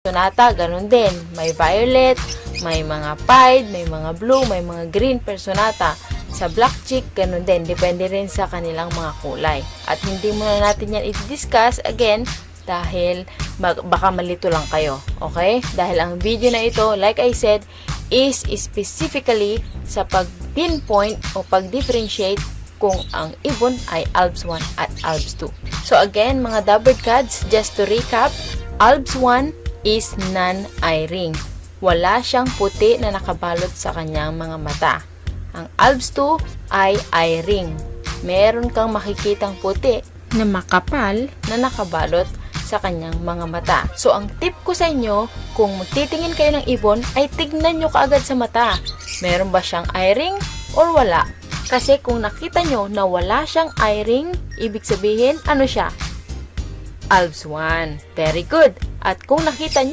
Personata, ganun din. May violet, may mga pied, may mga blue, may mga green personata. Sa black chick, ganun din. Depende rin sa kanilang mga kulay. At hindi muna natin yan i-discuss again dahil baka malito lang kayo. Okay? Dahil ang video na ito, like I said, is specifically sa pag-pinpoint o pag-differentiate kung ang ibon ay Alps 1 at Alps 2. So again, mga Dabbird Cats, just to recap, Alps 1 is non-eye ring. Wala siyang puti na nakabalot sa kanyang mga mata. Ang Alps 2 ay eye ring. Meron kang makikitang puti na makapal na nakabalot sa kanyang mga mata. So, ang tip ko sa inyo, kung titingin kayo ng ibon, ay tignan nyo kaagad sa mata. Meron ba siyang eye ring or wala? Kasi kung nakita nyo na wala siyang eye ring, ibig sabihin, ano siya? Alps 1. Very good. At kung nakita nyo